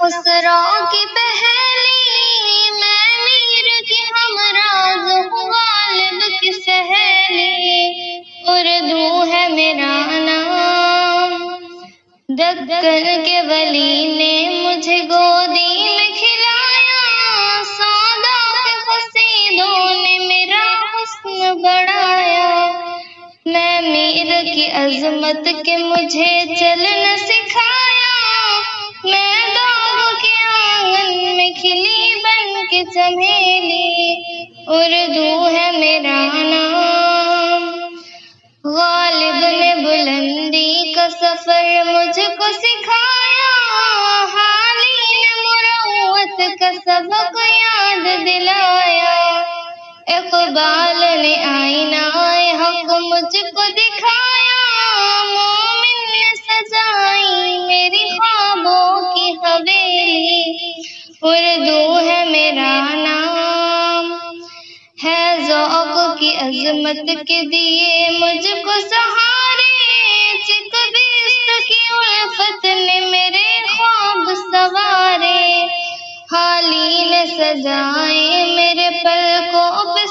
خسرو کی پہلی، میں میر کی ہمراز ہوں غالب کی سہیلی، اردو ہے میرا نام۔ دکن کے ولی نے مجھے گودی میں کھلایا، سودا کے قصیدوں نے میرا حسن بڑھایا۔ میں میر کی عظمت کے مجھے چلنا سکھایا، میں داغ کے آنگن میں کھلی بن کے چمیلی، اردو ہے میرا نام۔ غالب نے بلندی کا سفر مجھ کو سکھایا، حالی نے مروت کا سبق یاد دلایا، اقبال نے آئینہ حق مجھ کو دکھایا، مومن نے سجائی میری خوابوں کی حویلی، اردو ہے میرا نام۔ ہے ذوق کی عظمت کے دیے مجھ کو سہارے، چک بیست کی الفت نے میرے خواب سوارے، حالی نے سجائے میرے پلکوں پہ